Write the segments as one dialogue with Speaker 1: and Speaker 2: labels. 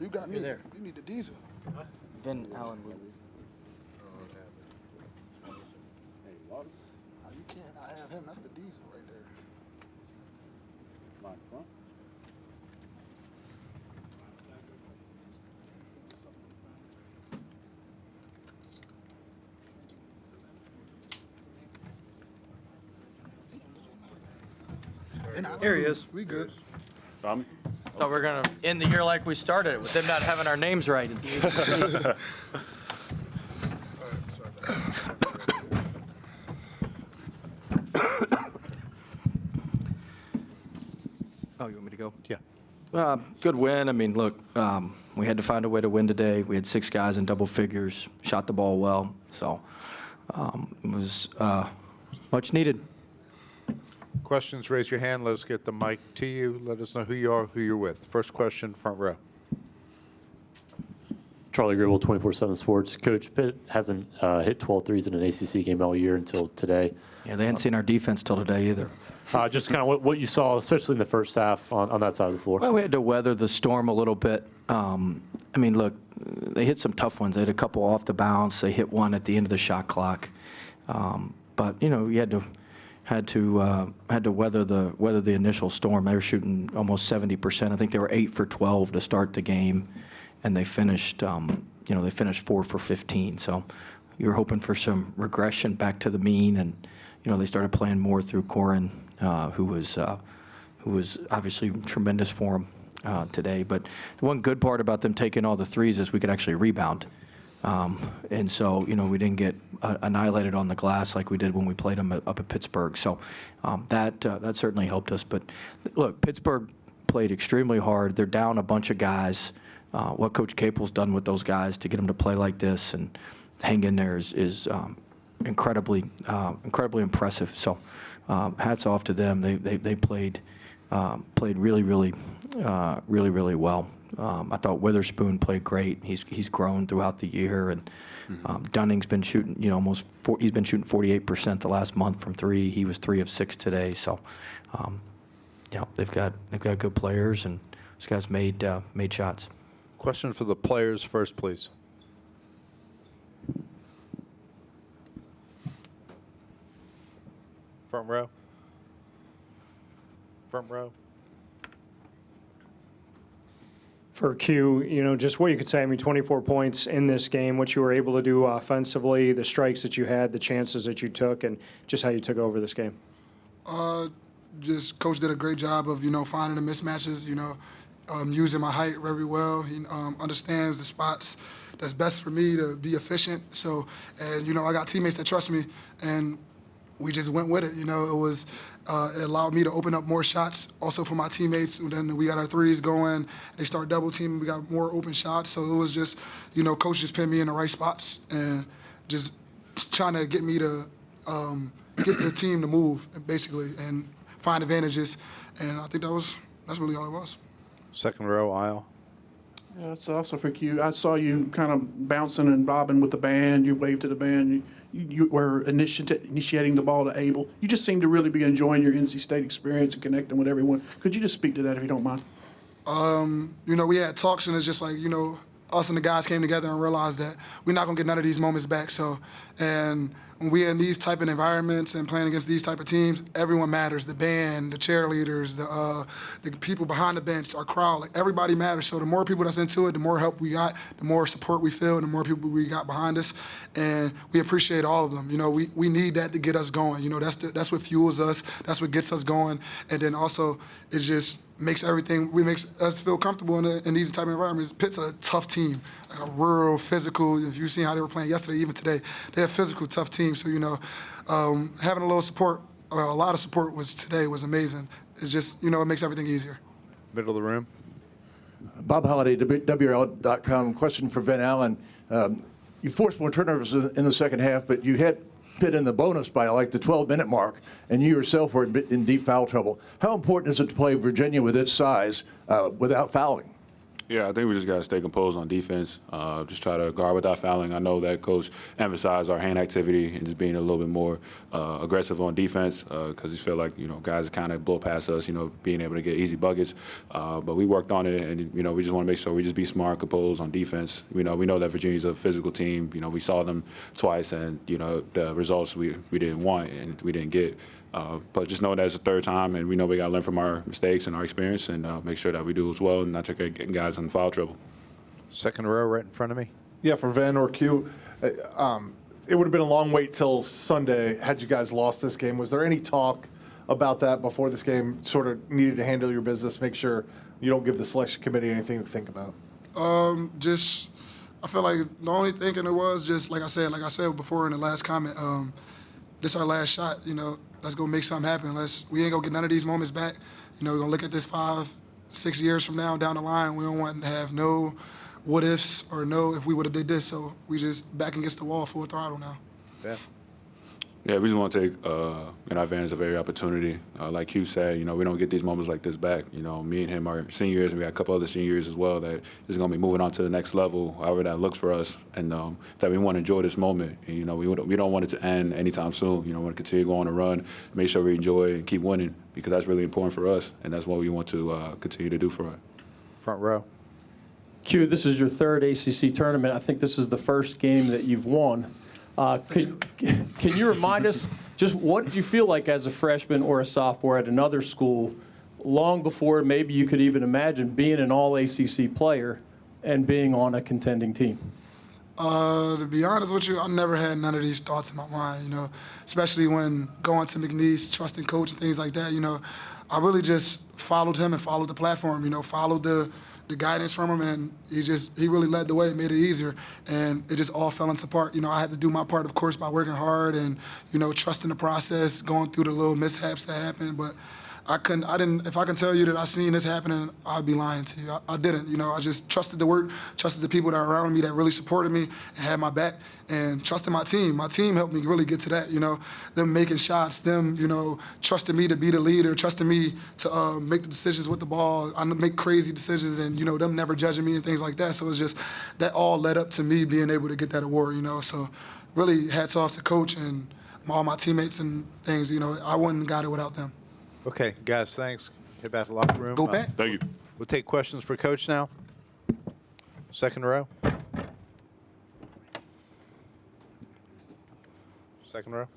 Speaker 1: you got me.
Speaker 2: there.
Speaker 1: You need the diesel.
Speaker 2: Ven-Allen would be.
Speaker 1: Oh, you can't have him. That's the diesel right there.
Speaker 2: Here he is.
Speaker 1: We good.
Speaker 3: Tommy?
Speaker 2: Thought we were going to end the year like we started it, with them not having our names right. Oh, you want me to go?
Speaker 3: Yeah.
Speaker 2: Good win. I mean, look, we had to find a way to win today. We had 6 guys in double figures, shot the ball well, so it was much needed.
Speaker 4: Questions, raise your hand. Let us get the mic to you. Let us know who you are, who you're with. First question, front row.
Speaker 5: Charlie Gribble, 24/7 Sports. Coach, Pitt hasn't hit 12 threes in an ACC game all year until today.
Speaker 2: Yeah, they hadn't seen our defense till today either.
Speaker 5: Just kind of what you saw, especially in the first half on that side of the floor.
Speaker 2: Well, we had to weather the storm a little bit. I mean, look, they hit some tough ones. They had a couple off the bounce. They hit one at the end of the shot clock. But you know, you had to weather the initial storm. They were shooting almost 70%. I think they were 8 for 12 to start the game, and they finished 4 for 15. So you're hoping for some regression back to the mean, and they started playing more through Corin, who was obviously tremendous for them today. But the one good part about them taking all the threes is we could actually rebound. And so, we didn't get annihilated on the glass like we did when we played them up at Pittsburgh. So that certainly helped us. But look, Pittsburgh played extremely hard. They're down a bunch of guys. What Coach Capel's done with those guys to get them to play like this and hang in there is incredibly impressive. So hats off to them. They played really well. I thought Witherspoon played great. He's grown throughout the year, and Dunning's been shooting, he's been shooting 48% the last month from 3. He was 3 of 6 today. So, they've got good players, and those guys made shots.
Speaker 4: Question for the players first, please. Front row. Front row.
Speaker 6: For Q, just what you could say, 24 points in this game, what you were able to do offensively, the strikes that you had, the chances that you took, and just how you took over this game.
Speaker 1: Just Coach did a great job of, finding the mismatches, using my height very well. He understands the spots that's best for me to be efficient. So, and, I got teammates that trust me, and we just went with it. It was it allowed me to open up more shots also for my teammates. And then we got our threes going. They start double teaming. We got more open shots. So it was just, Coach just pinned me in the right spots and just trying to get me to get the team to move, basically, and find advantages. And I think that's really all it was.
Speaker 4: Second row, aisle.
Speaker 7: Yeah, it's also for you. I saw you kind of bouncing and bobbing with the band. You waved to the band. You were initiating the ball to Abel. You just seem to really be enjoying your NC State experience and connecting with everyone. Could you just speak to that if you don't mind?
Speaker 1: We had talks, and it's just like, us and the guys came together and realized that we're not going to get none of these moments back. So, and when we're in these type of environments and playing against these type of teams, everyone matters. The band, the cheerleaders, the people behind the bench, our crowd, like everybody matters. So the more people that's into it, the more help we got, the more support we feel, and the more people we got behind us. And we appreciate all of them. We need that to get us going. That's what fuels us. That's what gets us going. And then also it just makes us feel comfortable in these type of environments. Pitt's a tough team, like a real physical. If you've seen how they were playing yesterday, even today, they're a physical, tough team. So, having a little support, a lot of support today was amazing. It's just, it makes everything easier.
Speaker 4: Middle of the room.
Speaker 8: Bob Holliday, WRL.com. Question for Ven-Allen. You forced more turnovers in the second half, but you had Pitt in the bonus by like the 12-minute mark, and you yourself were in deep foul trouble. How important is it to play Virginia with its size without fouling?
Speaker 3: Yeah, I think we just got to stay composed on defense. Just try to guard without fouling. I know that coach emphasized our hand activity and just being a little bit more aggressive on defense because he feel like guys kind of blow past us, being able to get easy buckets. But we worked on it, and we just want to make sure we just be smart, composed on defense. We know that Virginia's a physical team. We saw them twice, and the results we didn't want and we didn't get. But just know that it's the third time, and we know we got to learn from our mistakes and our experience and make sure that we do as well and not take guys in foul trouble.
Speaker 4: Second row right in front of me.
Speaker 9: Yeah, for Ven or Q, it would have been a long wait till Sunday had you guys lost this game. Was there any talk about that before this game, sort of needed to handle your business, make sure you don't give the selection committee anything to think about?
Speaker 1: I feel like the only thinking it was just, like I said before in the last comment, this our last shot, let's go make something happen. We ain't gonna get none of these moments back. We're gonna look at this 5-6 years from now down the line. We don't want to have no what ifs or no if we would have did this. So we just back against the wall, full throttle now.
Speaker 4: Yeah.
Speaker 3: Yeah, we just want to take advantage of every opportunity. Like Hugh said, we don't get these moments like this back. Me and him are seniors, and we got a couple other seniors as well that is going to be moving on to the next level, however that looks for us, and that we want to enjoy this moment. And, we don't want it to end anytime soon. We want to continue going on a run, make sure we enjoy and keep winning because that's really important for us, and that's what we want to continue to do for us.
Speaker 4: Front row.
Speaker 10: Q, this is your third ACC tournament. I think this is the first game that you've won. Can you remind us just what did you feel like as a freshman or a sophomore at another school long before maybe you could even imagine being an all-ACC player and being on a contending team?
Speaker 1: To be honest with you, I never had none of these thoughts in my mind, especially when going to McNeese, trusting coach and things like that, I really just followed him and followed the platform, followed the guidance from him, and he really led the way, made it easier, and it just all fell into part. I had to do my part, of course, by working hard and, trusting the process, going through the little mishaps that happened, but if I can tell you that I seen this happening, I'd be lying to you. I didn't, I just trusted the work, trusted the people that are around me that really supported me and had my back, and trusted my team. My team helped me really get to that, them making shots, them, trusting me to be the leader, trusting me to make the decisions with the ball. I make crazy decisions and, them never judging me and things like that. So it's just, that all led up to me being able to get that award, So really hats off to coach and all my teammates and things, I wouldn't have got it without them.
Speaker 4: Okay, guys, thanks. Head back to the locker room.
Speaker 1: Go back.
Speaker 3: Thank you.
Speaker 4: We'll take questions for Coach now. Second row. Second row.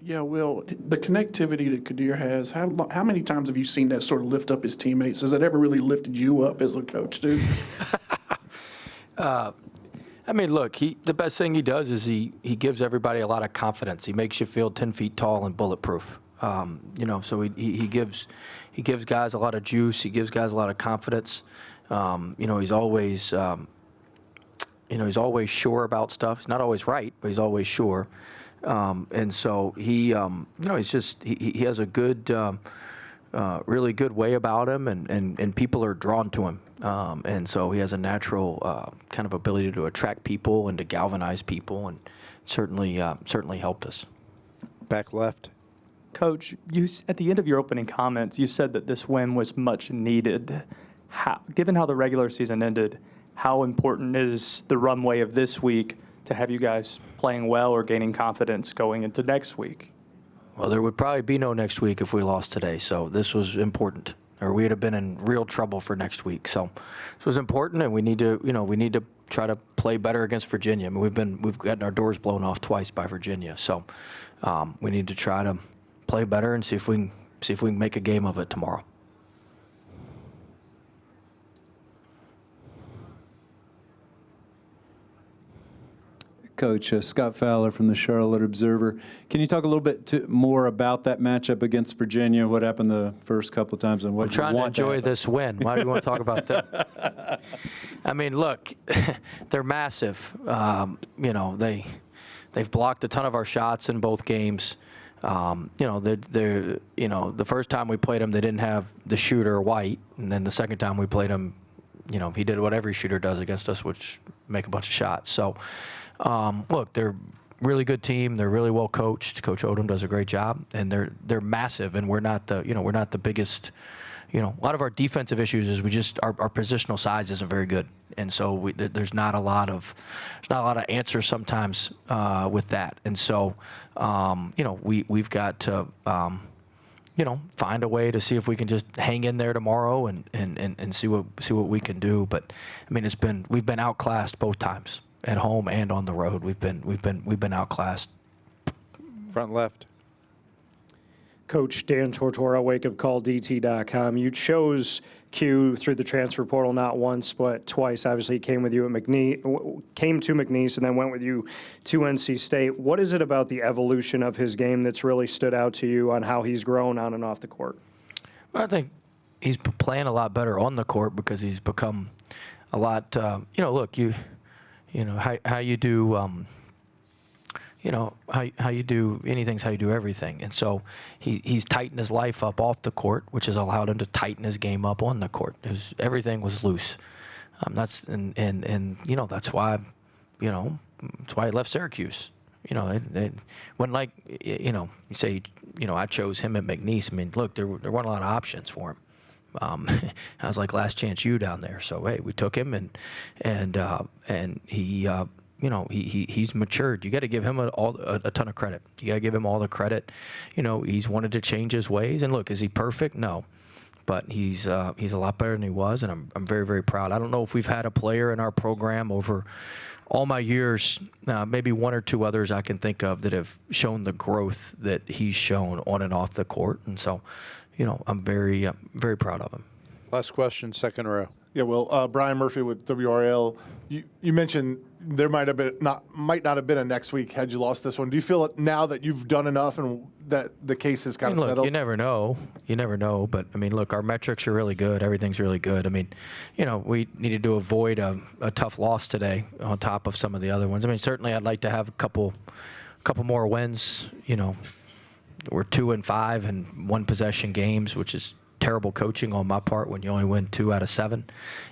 Speaker 7: Yeah, Will, the connectivity that Quadir has, how many times have you seen that sort of lift up his teammates? Has that ever really lifted you up as a coach, too?
Speaker 2: Look, the best thing he does is he gives everybody a lot of confidence. He makes you feel 10 feet tall and bulletproof. So he gives guys a lot of juice. He gives guys a lot of confidence. He's always he's always sure about stuff. He's not always right, but he's always sure. And so he has a good, really good way about him, and people are drawn to him. And so he has a natural kind of ability to attract people and to galvanize people, and certainly helped us.
Speaker 4: Back left.
Speaker 11: Coach, at the end of your opening comments, you said that this win was much needed. Given how the regular season ended, how important is the runway of this week to have you guys playing well or gaining confidence going into next week?
Speaker 2: Well, there would probably be no next week if we lost today, so this was important, or we'd have been in real trouble for next week. So this was important, and we need to try to play better against Virginia. I mean, we've gotten our doors blown off twice by Virginia, so we need to try to play better and see if we can make a game of it tomorrow.
Speaker 12: Coach, Scott Fowler from the Charlotte Observer. Can you talk a little bit more about that matchup against Virginia? What happened the first couple of times and what you want
Speaker 2: I'm trying to enjoy this win. Why do you want to talk about that? I mean, look, they're massive. They've blocked a ton of our shots in both games. The first time we played them, they didn't have the shooter White, and then the second time we played him, he did what every shooter does against us, which make a bunch of shots. So. Look, they're a really good team. They're really well coached. Coach Odom does a great job, and they're massive. And we're not the biggest a lot of our defensive issues is we just our positional size isn't very good, and so there's not a lot of answers sometimes with that, and so we've got to find a way to see if we can just hang in there tomorrow and see what we can do. But I mean, we've been outclassed both times at home and on the road. We've been outclassed.
Speaker 4: Front left.
Speaker 6: Coach Dan Tortora, wakeupcalldt.com. You chose Q through the transfer portal not once but twice. Obviously, he came with you at came to McNeese and then went with you to NC State. What is it about the evolution of his game that's really stood out to you on how he's grown on and off the court?
Speaker 2: Well, I think he's playing a lot better on the court because he's become a lot. Look, how you do. How you do anything's how you do everything. And so he's tightened his life up off the court, which has allowed him to tighten his game up on the court. Everything was loose. That's why, that's why he left Syracuse. When you say, I chose him at McNeese. I mean, look, there weren't a lot of options for him. I was like last chance you down there. So, hey, we took him and he, he's matured. You got to give him a ton of credit. You got to give him all the credit. He's wanted to change his ways. And look, is he perfect? No, but he's a lot better than he was, and I'm very, very proud. I don't know if we've had a player in our program over all my years, maybe one or two others I can think of that have shown the growth that he's shown on and off the court. And so, I'm very, very proud of him.
Speaker 4: Last question, second row.
Speaker 9: Yeah, well, Brian Murphy with WRL. You mentioned there might not have been a next week had you lost this one. Do you feel now that you've done enough and that the case is kind of settled?
Speaker 2: You never know. You never know. But I mean, look, our metrics are really good. Everything's really good. I mean, we needed to avoid a tough loss today on top of some of the other ones. I mean, certainly I'd like to have a couple more wins. We're 2-5 in one possession games, which is terrible coaching on my part when you only win 2 out of 7.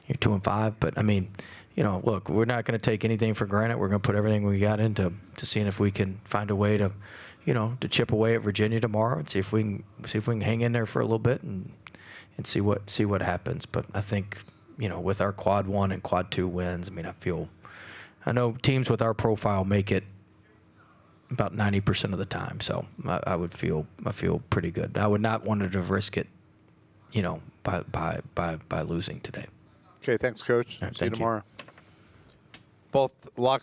Speaker 2: You're 2-5. But I mean, look, we're not going to take anything for granted. We're going to put everything we got into seeing if we can find a way to, to chip away at Virginia tomorrow and see if we can hang in there for a little bit and see what happens. But I think, with our quad 1 and quad 2 wins, I mean, I know teams with our profile make it about 90% of the time. So I feel pretty good. I would not want to risk it, by losing today.
Speaker 4: Okay, thanks, Coach.
Speaker 2: All right,
Speaker 4: See you
Speaker 2: thank you.
Speaker 4: tomorrow. Both locker